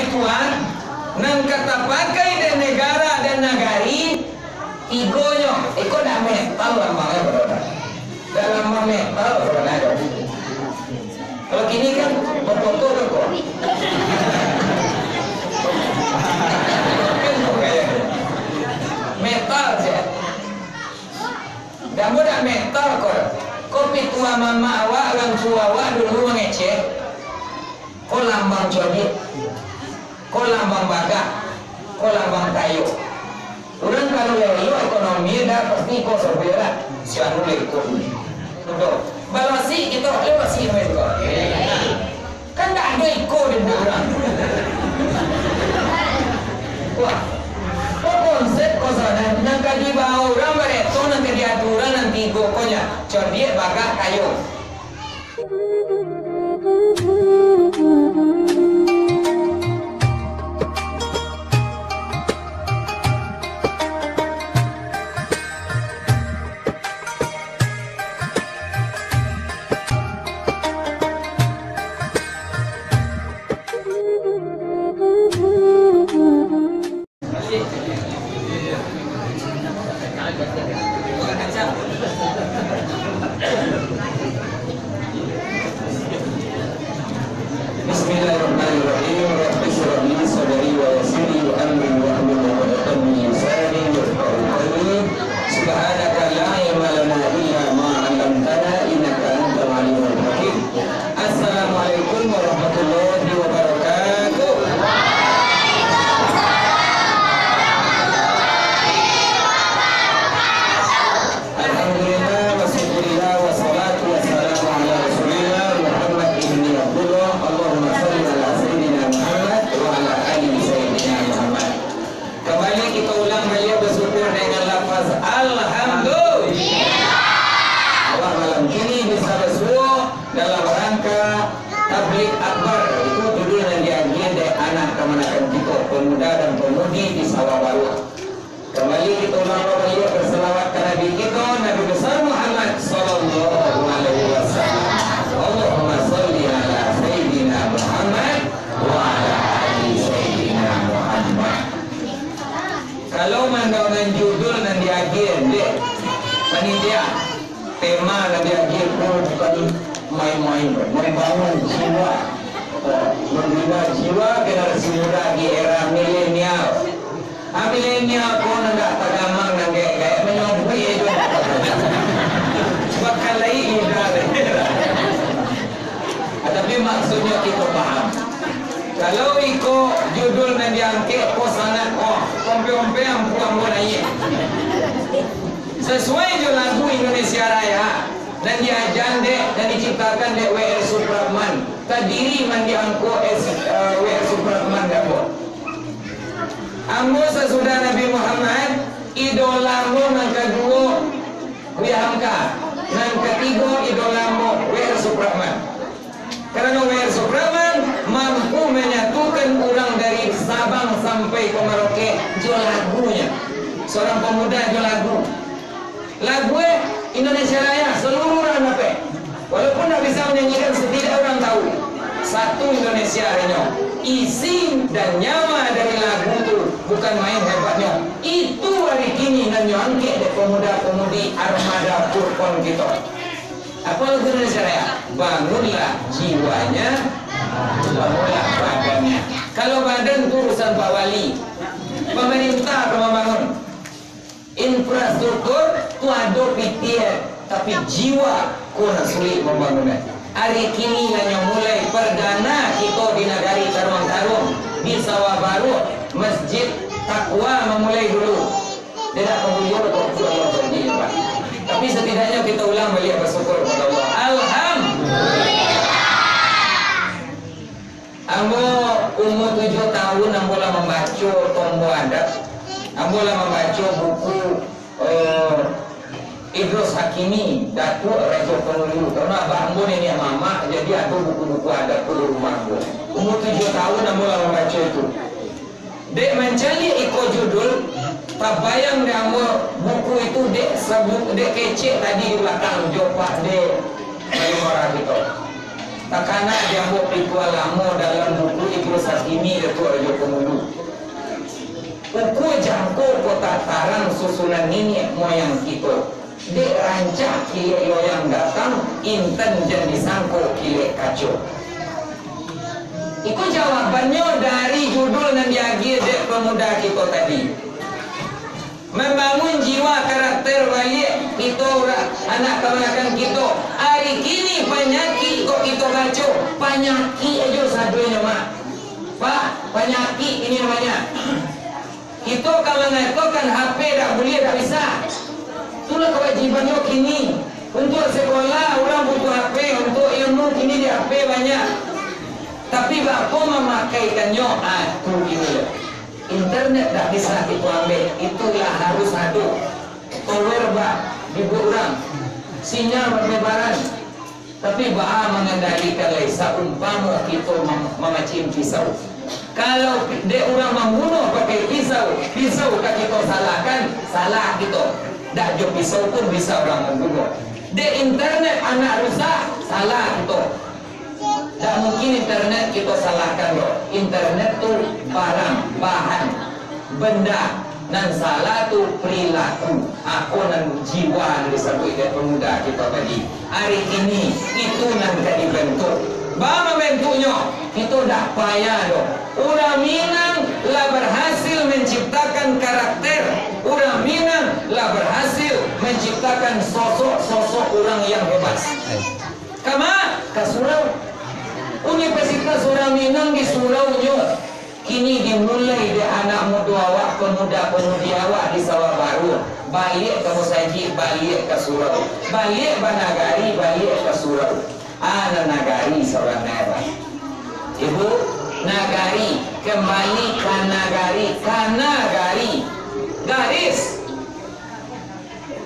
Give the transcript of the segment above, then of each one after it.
pituan nang kata pakai dan negara dan nagari igonyo iko dah metal lamanya berapa dalam metal berapa kalau kini kan berfoto kan kok metal saja dah mudah metal kok pitua mama awak orang tua awak dulu mengecek kok lambang jodit kok lambang baga kok lambang kayu orang kalau lelo ekonomi dah pasti kok serbera siapa lekor betul balasi kita lewat sini itu kan tak ada ikut di orang wah kok konsep kok sana yang kadi bawa orang bereto nanti diaturan nanti gokonya jodit baga kayu Bismillahirrahmanirrahim. Rabbi shrah li sadri wa yassir li amri wahlul 'uqdatam min lisani yafqahu qawli. Subhanaka la ilma lana illa ma 'allamtana innaka antal 'alimul hakim. Assalamualaikum warahmatullahi wabarakatuh. Alhamdulillah wa syukurillah wa salatu wa salamu ala rasulillah Muhammad ibn Abdullah. Allahumma salli ala sayyidina Muhammad wa ala ali sayyidina Muhammad. Kembali kita ulang beliau bersyukur dengan lafaz alhamdulillah. Allah malam ini bisa bersyukur dalam rangka tablik akbar, itu judul yang diambil dari anak kemenakan kita pemuda dan pemudi di Sawah Baru. Kembali kita ulang beliau berselawat ke Nabi kita Nabi besar Muhammad sallallahu alaihi wasallam. Allahumma salli ala sayyidina Muhammad wa ala ali sayyidina Muhammad. Kalau mandaunan judul dan diagir dek panitia tema dan diagir pun bukan main-main, membangun jiwa, membina jiwa generasi muda di era milenial. Milenial pun enggak tagamang dan kayak menyobui itu. Bakal lagi tapi maksudnya kita paham. Kalau ikut judul dan diangkat, kok sangat kompe-kompe yang puang naik. Sesuai je lagu Indonesia Raya dan diajar dek dan diciptakan dek W.R. Supratman. Terdiri man diangkut W.R. Supratman dapur. Ambo sesudah Nabi Muhammad idolamu yang kedua Buya Hamka, yang ketiga idolamu W.R. Supratman. Karena W.R. Supratman mampu menyatukan orang dari Sabang sampai ke Merauke jual lagunya. Seorang pemuda jual lagu. Lagu Indonesia Raya seluruh orang apa? Walaupun tak bisa menyanyikan setidak orang tahu. Satu Indonesia Raya. Isi dan nyawa dari lagu itu bukan main hebatnya. Itu hari kini dan angkat dari pemuda-pemudi armada Purpon kita. Apa lagu Indonesia Raya? Bangunlah jiwanya, bangunlah badannya. Kalau badan itu urusan Pak Wali, pemerintah akan membangun infrastruktur itu ada pikir, tapi jiwa kurang sulit membangunnya. Hari kini hanya mulai perdana kita di negari Tarung-Tarung di Sawah Baru, Masjid Takwa memulai dulu. Dia tak mengulir kok Allah janji Pak. Tapi setidaknya kita ulang balik bersyukur kepada Allah. Alhamdulillah. Ambo umur 7 tahun ambo lah membaca Tombo Adat. Ambo lah membaca buku Idrus Hakimi, Datuk Raja Penulu. Karena abah ambo ni mama, jadi ada buku-buku adat di rumah ambo. Umur 7 tahun ambo lah membaca itu. Dek mencari ikut judul, tak bayang dia ambo buku itu dek sebut dek kecil tadi di belakang jopak dek dari orang kita. Tak kanak dia ambo pikul lama dalam buku Idrus Hakimi Datuk Raja dahulu. Uku jangko kota tarang susunan nenek moyang kita. Dek rancak kile yang datang, inten jadi sangko kile kacau. Itu jawabannya dari judul yang diagih dek pemuda kita tadi. Membangun jiwa karakter balik kita anak kebanyakan kita. Hari kini penyakit kok kita baca penyakit aja sadunya mak. Pak, penyakit ini namanya. Itu kalau ngetokan HP tak boleh, tak bisa. Itulah kewajibannya kini. Untuk sekolah orang butuh HP, untuk ilmu kini di HP banyak. Tapi bapa memakaikannya, itu gini. Internet tak bisa kita ambil, itulah harus ada. Tower bah, ibu orang, sinyal berlebaran. Tapi bah mengendalikan lesa umpama kita memacim pisau. Kalau dia orang membunuh pakai pisau, pisau kan kita salahkan, salah kita. Tak jo pisau pun bisa orang membunuh. Dia internet anak rusak, salah kita. Tak mungkin internet kita salahkan loh. Internet tu barang, bahan, benda. Dan salah tu perilaku. Aku dan jiwa disebut dia pemuda kita tadi. Hari ini itu nanti dibentuk. Bagaimana bentuknya? Itu dah payah doh. Orang Minang lah berhasil menciptakan karakter. Orang Minang lah berhasil menciptakan sosok-sosok orang yang hebat. Kama? Ke Surau. Universitas Orang Minang di Suraunya kini dimulai di anak muda awak, pemuda-pemudi awak di Sawah Baru. Balik ke Musajid, balik ke Surau. Balik Banagari, balik ke Surau. Nagari seorang daerah. Ibu, Nagari, kembali ke Nagari, Kanagari, garis,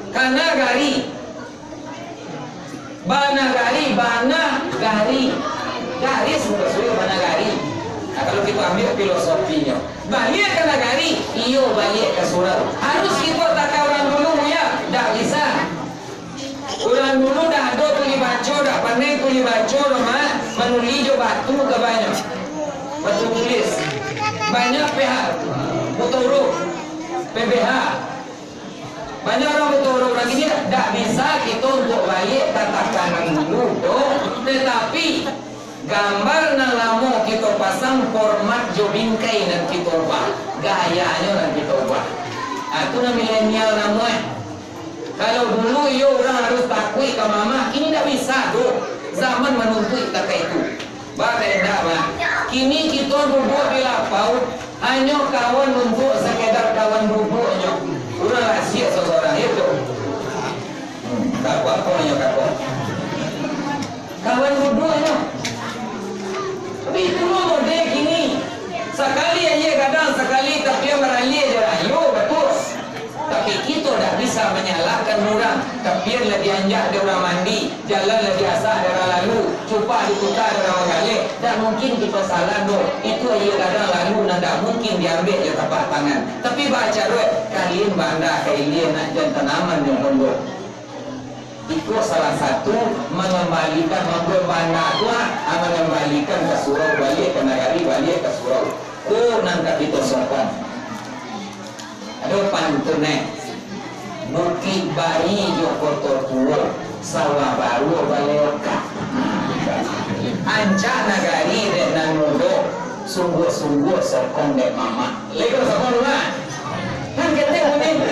Kanagari, Banagari, Banagari, garis maksudnya Banagari. Nah, kalau kita ambil filosofinya, balik ke Nagari, iyo balik ke Surau. Harus kita tak orang dulu ya, tak bisa. Orang dulu dah ada tuli baca, dah pandai tuli baca, dah menuli jo batu ke banyak, batu tulis, banyak pihak, butuh huruf, PBH, banyak orang butuh huruf lagi ni, tak bisa kita untuk balik katakan dulu, tetapi gambar nang lama kita pasang format jo bingkai dan kita ubah, gayanya dan kita ubah. Itu nama milenial namanya. Kalau dulu yo orang harus takui ke mama, kini tak bisa tuh. Zaman menuntut kata itu. Bagaimana bah? Kini kita duduk di lapau, hanya kawan untuk sekedar kawan duduknya. Orang rahsia seseorang itu. Kakak apa hanya kakak? Kawan duduknya. Tapi itu model kini. Sekali aja kadang sekali tapi yang meralih je lah. Yo betul. Tapi kita tak bisa menyalahkan orang. Biarlah dianjak dia orang mandi, jalanlah biasa dia orang lalu, cuba diputar dia orang mengalir. Tak mungkin kita salah doh. Itu aja kadang lalu dan tak mungkin diambil je tapak tangan. Tapi baca duit kalian banda kalian nak jangan tanaman yang pondok. Itu salah satu mengembalikan membuat banda tua, mengembalikan ke Surau balik, ke Nagari balik ke Surau. Nanti kita sopan. Ada pantunnya Bukit Bari Joko Tua Sawah Baru Baleoka Ancak Nagari dek Nanudo sungguh-sungguh sokong dek mama lego sokong lah kan kita punya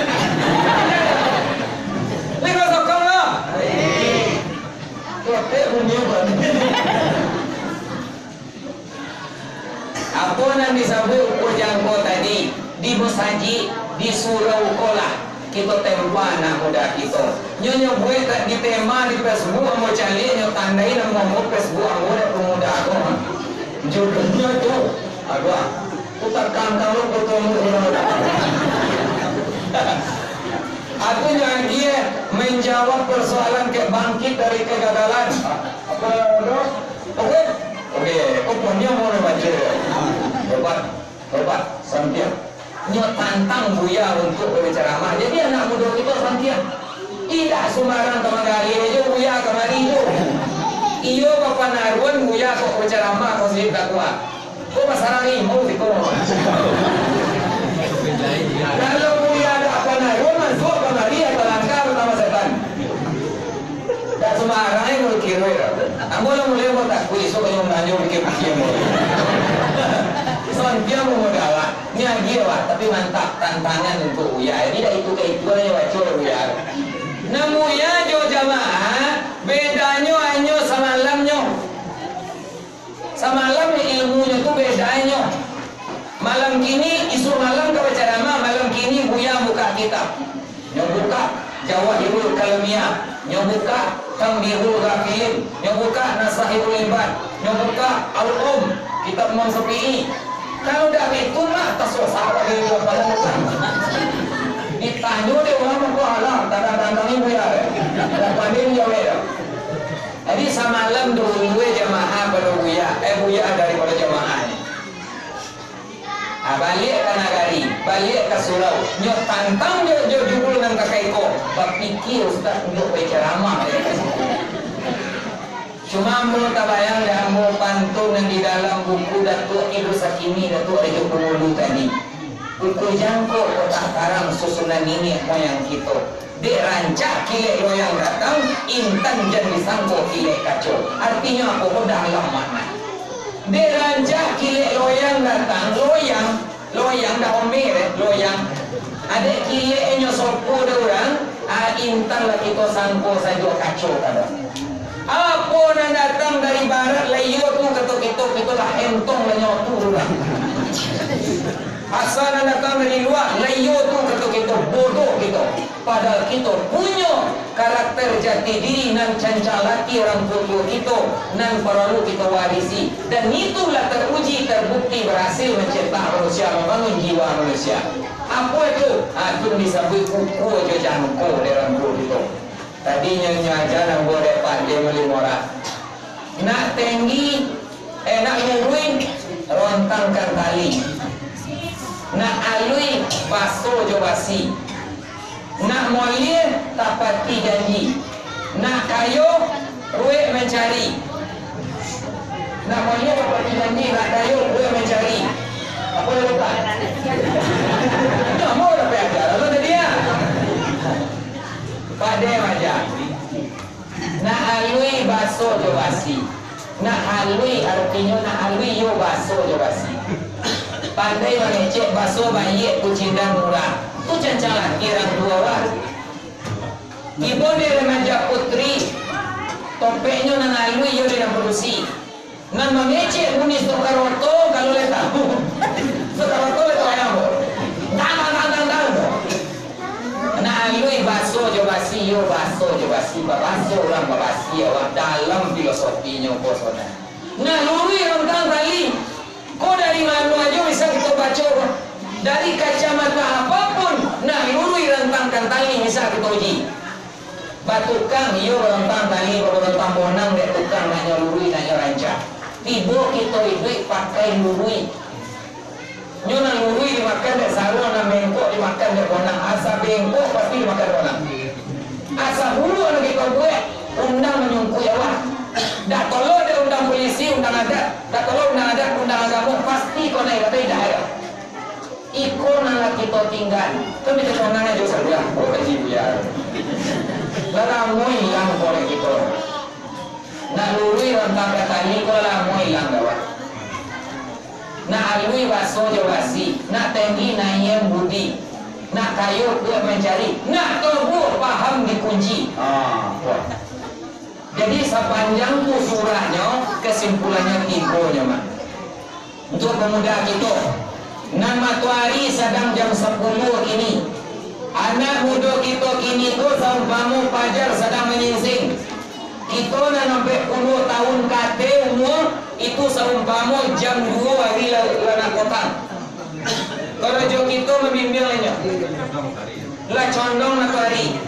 lego sokong lah kita punya apa yang disebut ukur jangkau tadi di Musaji, di Surau Kolah kita tempa anak muda kita nyonya buat tak ditema di Facebook mau cari nyonya tandai nama mau Facebook muda pemuda aku jodohnya tu agak putar kantang lu bertemu aku jangan dia menjawab persoalan ke bangkit dari kegagalan apa oke punya mau baca hebat sampai nyok tantang Buya untuk berceramah. Jadi anak muda kita santian tidak sembarang kemari aja Buya kemari itu. Iyo Bapak Narwan Buya kok berceramah kau sih tak kuat. Kau masalah ini mau sih kau. Semarang ini kalau kira ya. Ambo lah mulai mau tak kuis, so kalau nanya mikir-mikir mau. Soal dia mau modal, ni awak tapi mantap tantangan untuk Uya. Ini dah itu ke itu aja wacor Uya. Namu ya jo jamaah bedanya hanya semalamnya. Semalam ilmunya tu bedanya. Malam kini isu malam kau ceramah, malam kini Buya buka kitab. Yang buka Jawahirul Kalamiyah, yang buka Tambihul Ghafilin, yang buka Nasahirul Ibad, yang buka Al-Um, kitab Imam Syafi'i. Kalau dah itu mah tasawuf dari kepala bukan. Ditanya dia orang apa halah, tanda-tanda ini Buya. Dapat dia jawab. Jadi semalam dulu jamaah pada Buya daripada jamaahnya. Balik ke nagari, balik ke surau. Nyo tantang dia jubul dengan kakak iko. Berpikir ustaz untuk berceramah. Cuma mau tabayang dah mau pantun yang di dalam buku Datuk Ibu Sakini, Datuk Raja Pemulu tadi. Buku jangkau kotak karang susunan ini moyang kita. Dek rancak kilek loyang datang, intan jadi sangko kilek kacau. Artinya apa? Dalam makna. Dek rancak kilek loyang datang, loyang dah omer, loyang. Ada kilek enyo sopo dah orang, intan lah kita sangko saja kacau kada. Apa nak datang dari barat layo tu kata kita lah entong lah nyotu orang. Asal nak datang dari luar layo tu kata kita bodoh kita. Padahal kita punya karakter jati diri nan cancalati orang tua kita nan perlu kita warisi, dan itulah teruji terbukti berhasil mencetak manusia, membangun jiwa manusia. Apa itu? Itu disebut kuku aja jangko dari orang tua kita. Tadinya nyaja nang boleh pandai melimora. Nak tinggi, nak ngurui rontangkan tali. Nak alui baso jo basi. Nak mulia tapati janji. Nak kayo ruik mencari. Nak mulia tapati janji, nak kayo ruik mencari. Apa yang lupa? Tak mau dapat ajar. Apa tadi ya? Pada macam. Nak alui baso jo basi. Nak alui artinya nak alui yo baso jo basi. Pandai mengecek baso bayi kucing dan murah. Itu cancalan kirang dua orang. Ibu dia remaja putri, topeknya nan alui yo dia berusi. Nan mengecek unis Soekaroto kalau letak. Soekaroto letak ayam. Tang. Nak alui baso jo basi yo baso jo basi. Baso orang babasi awak dalam filosofinya kosona. Nah luri rentang tali. Kau dari mana aja bisa kita baca? Dari kacamata apapun, nak lurui rentangkan tali bisa kita uji. Batukang, iyo rentang tali, kalau rentang bonang, dek tukang nak lurui, nak rancak. Tiba kita hidup pakai lurui. Nyo nak lurui dimakan dek sarung, nak bengkok dimakan dek bonang. Asa bengkok pasti dimakan bonang. Asa hulu nak kita buat, undang menyungkui awak. Dak tolong dia undang polisi, undang adat. Dak tolong undang adat, undang agama, pasti kau naik kata tidak ada. Ikut nak kita tinggal. Tapi kita konannya juga saja. Oh kaji Buya. Lalu hilang boleh kita. Nak lurui rentang kata ini kau lalu hilang gawat. Nak alui baso jawasi. Nak tinggi nayem budi. Nak kayu dia mencari. Nak tubuh paham dikunci. Jadi sepanjang surahnya kesimpulannya tiga mak. Untuk pemuda kita. Nan matahari sedang jam 10 ini. Anak muda kita kini tu seumpama fajar sedang menyingsing. Kita nak sampai 10 tahun kate umur itu seumpama jam 2 hari lana kotang. Kalau jo kita membimbingnya. Lah condong matahari.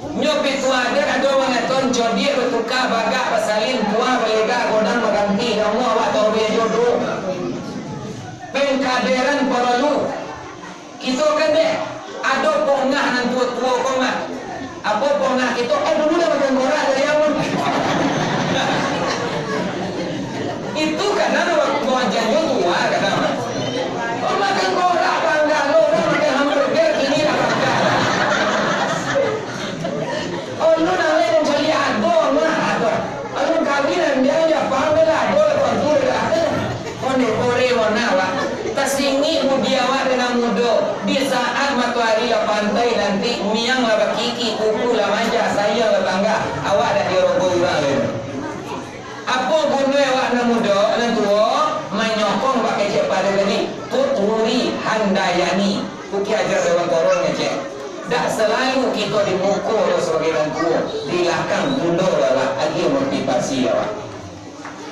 Nyopit ada mengaton jodi bertukar bagak bersalin tua belega godang berganti kamu awak tahu dia jodoh. Pengkaderan perlu kita kan deh ada pongah nan tua pongah apa pongah kita dulu dah makan gorak dari awal itu karena waktu bonjanjo tua kadang makan gorak bangga lo makan hamburger ini lah bangga lu nang le mencari adong nawa tasingi mudiawa dengan mudo di saat matahari la pantai nanti miang la bakiki kuku la manja saya la tangga awak dah dirogo urang le apa gunwe awak na mudo nan tuo menyokong pakai cek pada tadi tuturi handayani kuki ajar dewan korong cek dak selalu kita dimukul sebagai orang tua dilakang mundur lah lagi motivasi awak.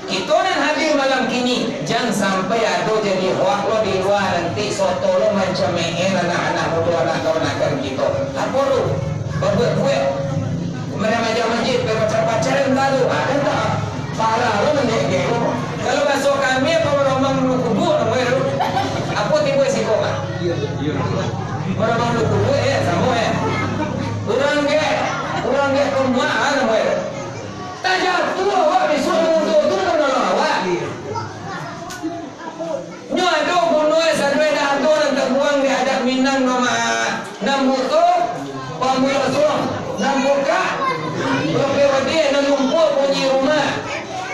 Kita dan hadir malam kini jangan sampai ada jadi hoak lo di luar nanti soto lo macam anak-anak muda anak kawan-kawan kita. Apa lo? Berbuat buat. Mereka macam masjid berpacar-pacaran lalu. Ada tak? Parah lo mendek. Kalau masuk kami apa orang lu kubu lo? Apa tiba si koma? Orang lu kubu sama Orang ke rumah ada tajak tua awak disuruh untuk tu nak awak. Nyo ada bunuh sadwe dah ada dan terbuang di hadap Minang nama nambuto pamula suam nambuka roke wadi nan lumpur punyi rumah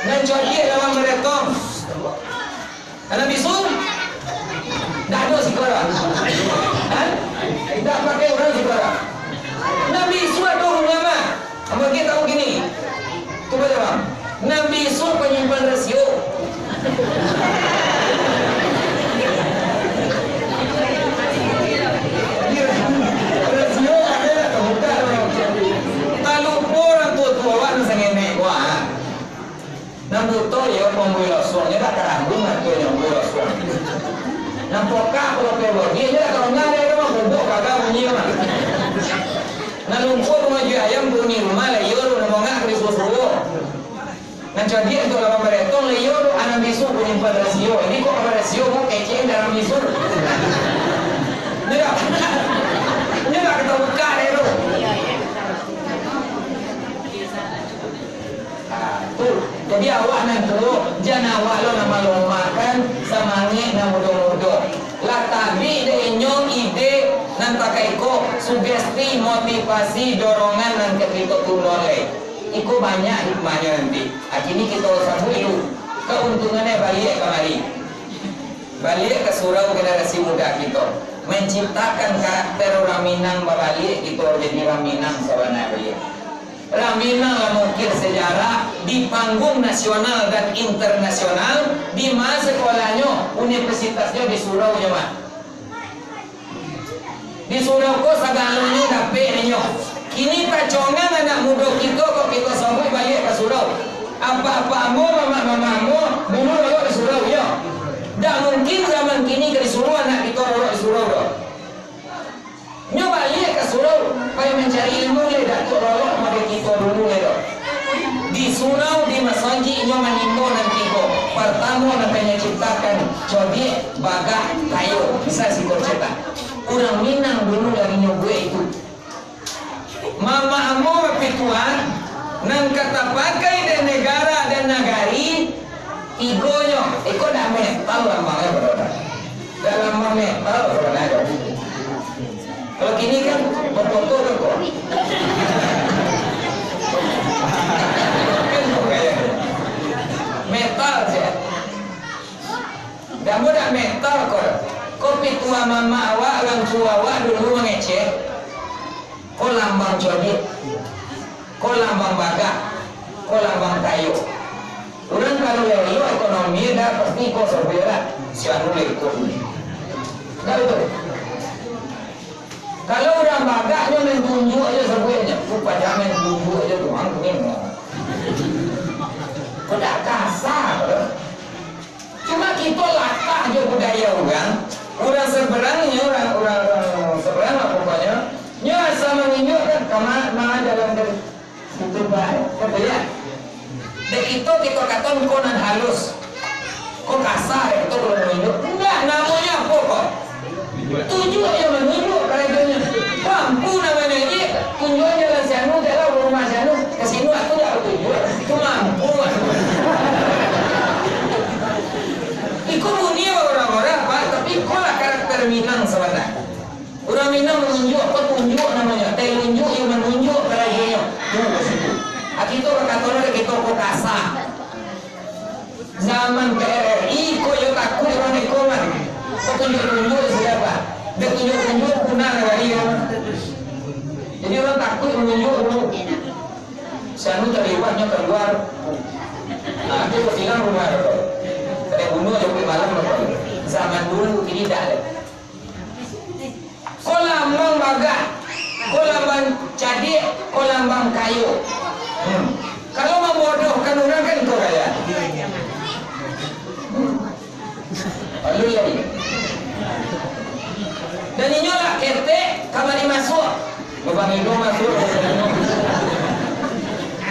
nan jodi dalam merekam. Ana bisu dah ada sekolah. Dah pakai orang sekolah. Nabi Isu ada rumah mah. Apa kita tahu gini? Coba jawab. Nabi Isu penyimpan rasio. Rasio ada terbuka. Kalau orang tua wak sengene wak. Nambuto ya pembuat suanya tak kerambung atau yang buat suam. Nampoka kalau pelor dia je kalau ngare dia mah bubuk kagak bunyi mah. Nalumpur maju ayam bunyi rumah le yoro na mongak di susu. Nan jadi itu dalam meretong le yoro anak bisu bunyi pada rasio. Ini kok pada rasio kok kece dalam bisu. Dia. Dia kita buka itu. Jadi awak nanti jangan awak lo nama lo makan semangat na mudo-mudo. Lah tabi de nyong ide nan pakai ko sugesti motivasi dorongan nan ketika tunole. Iku banyak hikmahnya nanti. Akhirnya kita sambut itu keuntungannya balik kemari. Balik ke surau generasi muda kita. Menciptakan karakter orang Minang balik kita jadi orang Minang sebenarnya. Raminang mengukir sejarah di panggung nasional dan internasional di mana sekolahnya universitasnya di surau nyaman. Di surau ko sagalunya dapet nyo. Kini pacongan anak muda kita kok kita sambut balik ke surau. Apa-apa mama-mamamu dulu lo di surau ya. Tak mungkin zaman kini ke di surau anak kita lo di surau lo. Nyo balik ke surau supaya mencari ilmu le dak tolong mari kita dulu le do. Di surau di masanji nyo manimbo nanti ko. Pertama namanya ciptakan jodi bagah kayu bisa sih cetak. Orang Minang dulu dari nyo gue itu. Mama amo pituan nang kata pakai dan negara dan nagari igonyo iko dak metal lamanya berada. Dalam metal berada. Kalau gini kan berfoto kan kok. Metal saja. Dan mudah metal kok. Kopi tua mama awak, orang tua awak dulu mengecek. Kau lambang jodi, kau lambang bagah, kau lambang kayu. Orang kalau leo ekonomi dah pasti kau sebelah. Siapa ikut? Kalau itu. Kalau orang bagaknya main tunjuk aja sebenarnya, rupanya main tunjuk aja tuang ini. Udah kasar. Cuma kita latah aja budaya orang. Orang seberangnya orang seberang lah pokoknya. Nya asal menunjukkan kemana dalam dari itu baik, kata ya. Dan itu kita kata konan halus. Kok kasar itu belum menunjuk? Enggak, namanya apa kok? Tunjuk aja menunjuk karyanya. Mampu namanya ini. Tunjuk jalan sianu, jalan rumah sianu. Kesini aku tidak tunjuk. Itu mampu. Iku dunia orang-orang Pak, tapi itulah karakter Minang sebenarnya. Orang Minang menunjuk apa tunjuk namanya. Tunjuk yang menunjuk karyanya. Tunggu ke situ. Itu kata kita kok kasar. Zaman PRRI, kok yo takut orang itu ada. Ko lambang baga, ko lambang cadik, ko lambang kayu. Kalau membodohkan orang kan itu kaya. Lalu lagi. Dan ini lah kete kamari masuk. Babang itu masuk.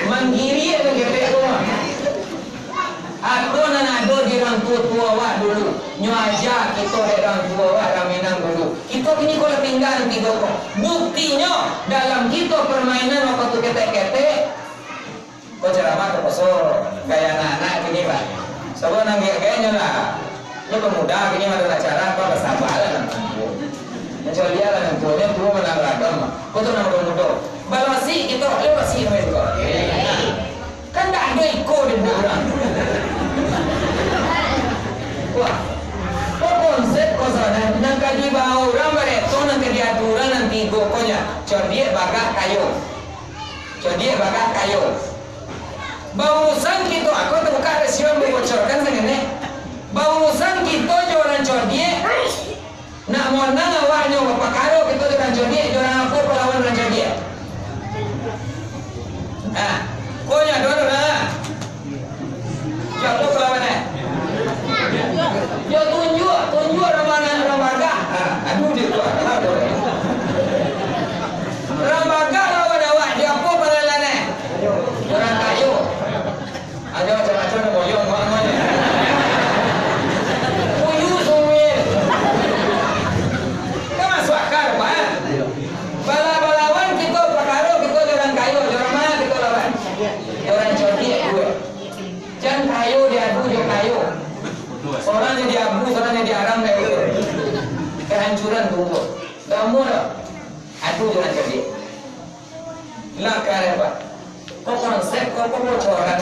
Manggiri ada kete rumah. Ado nan ado di orang tua wak dulu. Nyaja kita di orang tua wak ramenang dulu. Kita kini kalau tinggal nanti doko. Buktinya dalam kita permainan waktu tu kete-kete. Kau ceramah ke posor gaya anak-anak kini pak. Sebab nang gayanya lah. Ini pemuda kini ada acara apa bersabar lah nanti. Mencari dia lah nanti. Dia tu menang ragam. Kau tu nama pemuda. Balasi kita lewat sih namanya juga. Kan tak ada ikut di orang. Wah, kok konsep kau sana nak kaji bau orang bereto nanti dia aturan nanti gokonya. Codiek bakar kayu. Codiek bakar kayu. Bausan kita aku terbuka resian bocorkan segini. Bausan kita jualan codiek. Nak mau nang awaknya bapak karo kita jualan codiek jualan apa pelawan jualan codiek. Ah, kau nya dua lah. Siapa pelawan eh? Yo tunjuk Rambaga. Aduh dia tu. Rambaga lawan awak dia apa pengalaman eh? Orang kayu. Ada macam-macam boyong mana. Kuyu sumir. Kan masuk akal pak. Balawan kita perkara kita orang kayu, orang mana kita lawan? Orang codiek dua. Jangan kayu diadu dia kayu. Orang yang diabu, orang yang diarang kayak gitu. Kehancuran tunggu. Kamu lah. Aduh jangan jadi. Lah kare pak. Kau konsep kau bocoran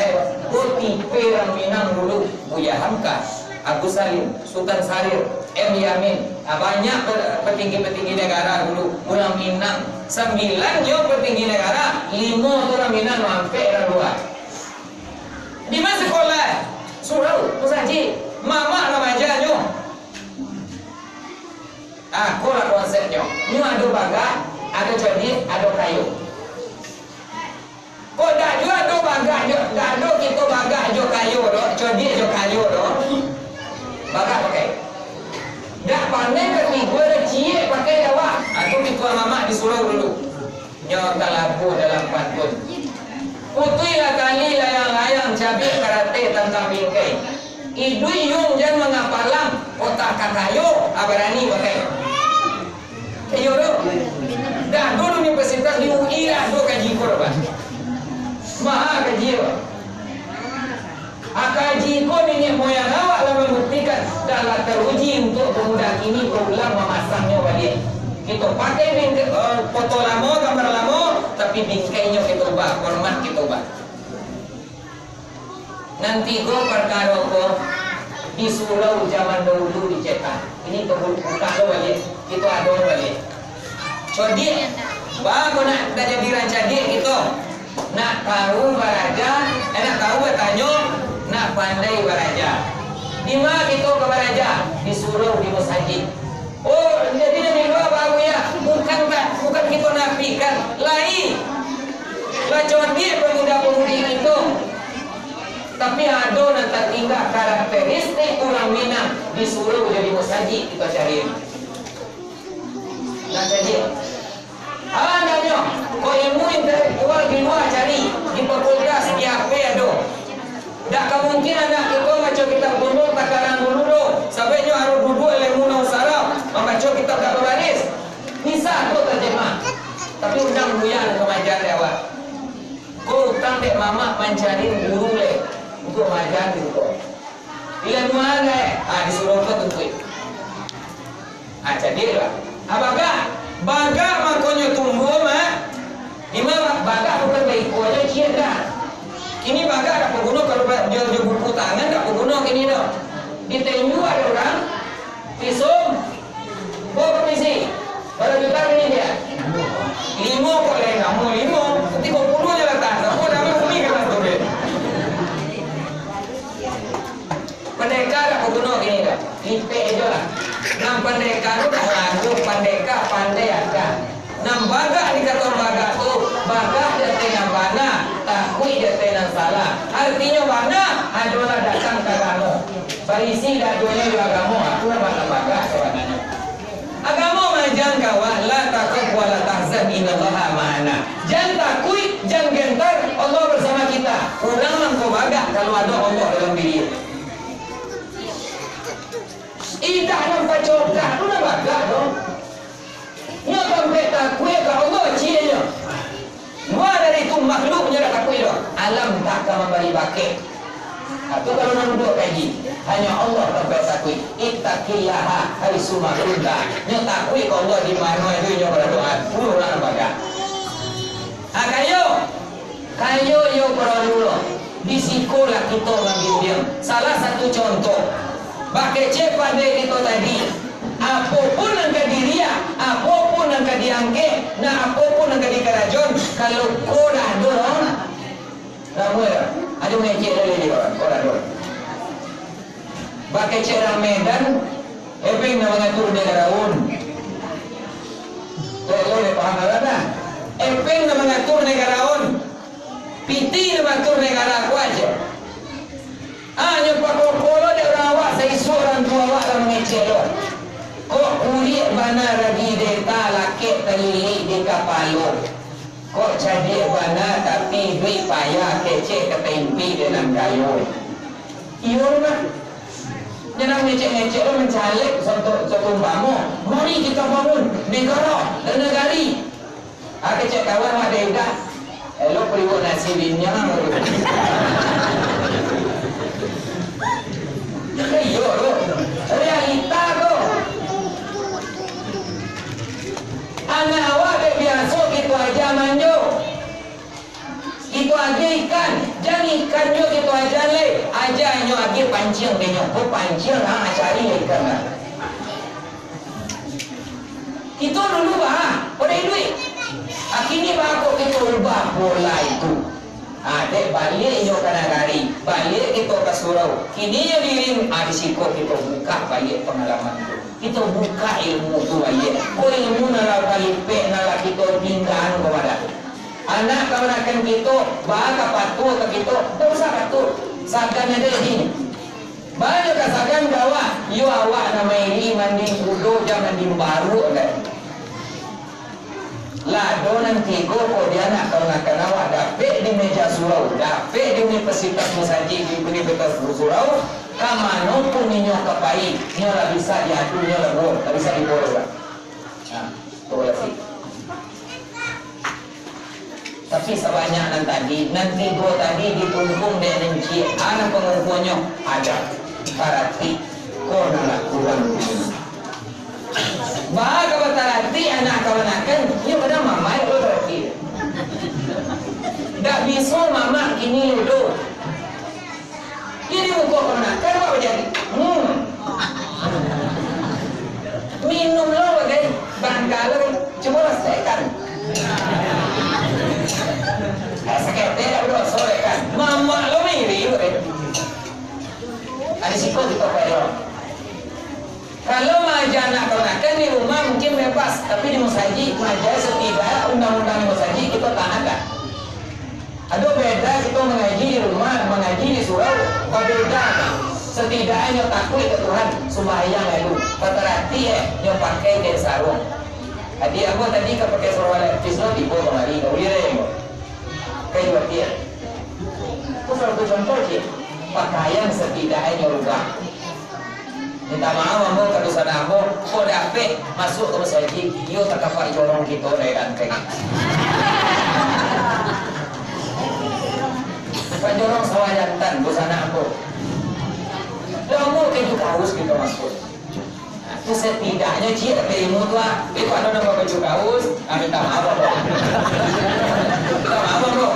kau tipe orang Minang dulu. Buya Hamka, Agus Salim, Sultan Sarir, M. Yamin. Banyak petinggi-petinggi negara dulu. Orang Minang. 9 yo petinggi negara. 5 orang Minang sampai orang luar. Di mana sekolah? Surau, Musaji. Mama namanya. Aku lah konsepnya. Ini ada baga, ada codi, ada kayu. Kok dah juga ada baga, dah ada kita baga jo kayu doh, codi jo kayu doh. Baga pakai. Dah pandai ketiga dah cie pakai awak. Aku ketua mama di surau dulu. Nyorta labu dalam pantun. Putih lah kali layang-layang cabai karate tentang bingkai. Idui yung jan mengapalang otak kakayo abarani pakai. Kayo do. Dah dulu universitas di UI lah do kaji ko ba. Maha kaji ba. Akaji ko nenek moyang awak lah membuktikan dah teruji untuk pemuda ini berulang memasangnya balik. Kita pakai foto lama, gambar lama, tapi bingkainya kita ubah, format kita ubah. Nanti go perkara ko di surau zaman dahulu dicetak. Ini buka lo balik, itu ada balik. Codi, baru nak jadi rancadi gitu. Nak tahu baraja, nak tahu bertanya, nak pandai baraja. Di mana kita ke baraja? Di surau di masjid. Oh, jadi dari luar baru ya. Bukan kita nafikan. Lain. Lah codi pemuda-pemudi itu. Tapi ada yang tertinggal karakteristik orang Minang disuruh jadi musajid kita cari. Nak cari. Adanya, kau ilmu intelektual di luar cari di fakultas di AP ada. Tak kemungkinan nak kita macam kita dulu takaran dulu. Sabaynya harus duduk ilmu nau sarap membaca kitab tak berbaris. Bisa tu terjemah. Tapi undang buyan kemajar awak. Kau utang dek mama mencari guru le. Untuk mengajar gitu. Bila mana disuruh kau tunggu. Jadi lah. Baga makanya tunggu mah. Ima baga bukan baik aja cia dah. Ini baga ada pengguna kalau dia buku tangan ada pengguna kini dah. Di tenju ada orang. Pisum. Bawa permisi. Berapa juta ini dia? 5 kok le kamu 5. Nanti kau 10 je lah tak. Kamu dah mesti kan tu deh. Pendekar aku guna gini dah. Lipe aja lah. pandeka tu dah lagu pandeka pandai akan. Nam baga di kata baga tu, baga dia tenang bana, takui dia tenang salah. Artinya bana adalah datang ke agama. Barisi dah dunia di agama, aku nak baga sebenarnya. Agama majan kawan, la takut wala tahzan innallaha ma'ana. Jangan takui, jangan gentar, Allah bersama kita. Ulang mangko baga kalau ada Allah dalam diri. Idah nampak coklat tu nak baga dong. Nya sampai takui ke Allah cianya. Luar dari itu makhluknya dah takui dah. Alam tak akan memberi pakai. Itu kalau nak duduk kaji, hanya Allah sampai takui. Ittaqillaha haitsu ma kunta. Nya takui ke Allah di mana itu nya berdoa. Dulu nak baga. Kayo yo perlu. Di sekolah kita ngambil dia. Salah satu contoh. Pakai cepat deh kita tadi. Apapun yang dia, apapun yang diangkat, nah apapun yang di kerajaan, kalau kau dah dorong, ramai dah. Ada mengecek lagi di kawan, kau dah dorong. Pakai cerang Medan, epeng nak mengatur negara un. Kalau dia paham apa? Epeng nak mengatur negara un, piti nak mengatur negara aku aja. Hanya pakau polo dia rawat, saya seorang tua awak dah mengecek lo. Kok kulit mana lagi deta lakit terlilit di kapalo. Kok jadi mana tapi duit payah kecek ke tempi dengan kayu. Iyo mah. Jangan ngecek-ngecek lo mencalek satu umpamu. Mari kita bangun negara dan negari. Kecek kawan ada dah. Lo perlu nasibinnya. Iyo lo. Realita lo. Anak awak biasa gitu aja manjo. Itu aja ikan. Jangan ikan jo gitu aja le. Aja nyo aja pancing de nyo. Ko pancing cari ikan lah. Itu dulu bah. Pada duit. Akhirnya bah kok kita ubah pola itu. Dek balik nyo kana gari. Balik kita ke surau. Kini nyo dirim di siko kita buka balik pengalaman itu. Kita buka ilmu tu aja. Ko ilmu nala kalipe nala kita tinggal kepada anak keponakan kita, baga patuh ke kita, tak usah patuh. Sagan ada ini. Banyak kasagan gawa, yo awak nama ini mandi kudo jangan dimbaru kan. Lado nanti go ko dia nak keponakan awak dapat di meja surau, dapat di universitas musajid di universitas surau. Kamano pun ninyo kapai, ninyo lah bisa diadu, ninyo lah buat, tak bisa diborong lah. Tu lah sih. Tapi sebanyak nanti go tadi ditumpung dengan cik, anak pengumpulnya ada. Berarti kau nak kurang. Bahagia berarti anak kawan-kawan, ini pada mama itu berarti. Tak bisa mama ini dulu. Ini muka kena, kenapa jadi? Minum lo bagai bangkalan, coba rasakan. Sakit tidak udah sore kan? Mama lo mirip. Ada siko kita perlu. Kalau maja anak kenakan di rumah mungkin bebas, tapi di musajid maja setidak undang-undang musajid kita tahan tak? Ada beda kita mengaji di rumah, mengaji di surau, berbeda. Setidaknya takut ke Tuhan, sembahyang itu. Berarti yang pakai kain sarung. Jadi aku tadi ke pakai sarung lepis lo di bawah kemari, kau lihat ya? Kain berarti ya. Aku satu contoh sih, pakaian setidaknya rubah. Minta maaf ambo kalau sana ambo, kau dapat masuk ke masjid, yo tak dapat jorong kita dari rantai. Panjorong sawayantan busana ambo. Ambo keju kaus kita masuk. Itu setidaknya cik ilmu tu ah. Kalau nak baju kaus, minta maaf ambo. Minta maaf ambo.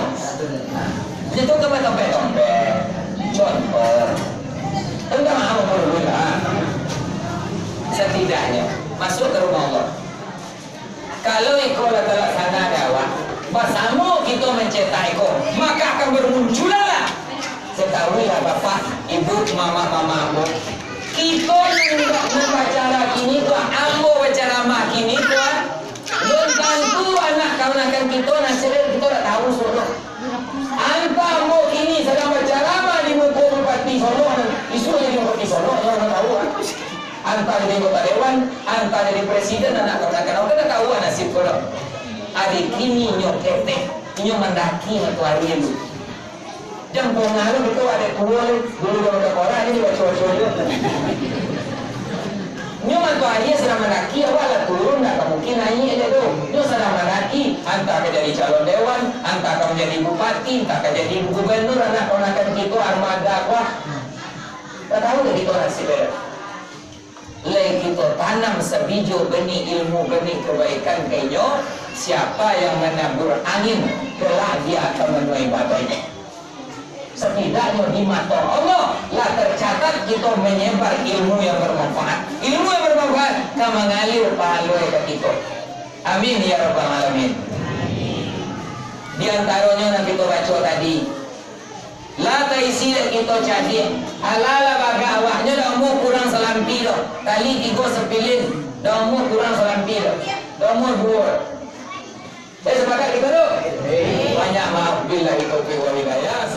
Itu ke tompet-tompet. Contoh. Minta maaf ambo dulu lah. Setidaknya masuk ke rumah Allah. Kalau ikut adalah sana dakwah, bersama kita mencetak ikut, maka akan bermunculanlah. Ketahuilah bapak, ibu, mama-mama, kita tidak membaca ini tuh Antara jadi anggota dewan, antara jadi presiden, anak kena kena tahu nasib korang. Adik kini nyo kete, nyo mendaki atau hari itu. Jam pengaruh itu ada kual dulu kalau orang ini baca-baca. Nyo mantu aja sedang mendaki, awal turun nggak mungkin naik aja tuh. Nyo sedang mendaki, antara jadi calon dewan, antara menjadi bupati, antara jadi gubernur, anak-anak kita armada wah. Tak tahu dari itu nasib beres. Lai kita tanam sebiju benih ilmu, benih kebaikan kayaknya, siapa yang menabur angin kelak dia akan menuai badainya. Setidaknya di mata Allah lah tercatat kita menyebar ilmu yang bermanfaat. Ilmu yang bermanfaat akan mengalir pahala ke kita. Amin ya rabbal alamin. Di antaranya yang kita baca tadi, la taisi kita jadi halala baga awaknya dah umur kurang selampi dah kali 3 sepilin dah umur kurang selampi dah umur 2 sepakat kita tu banyak maaf bila itu wal hidayah.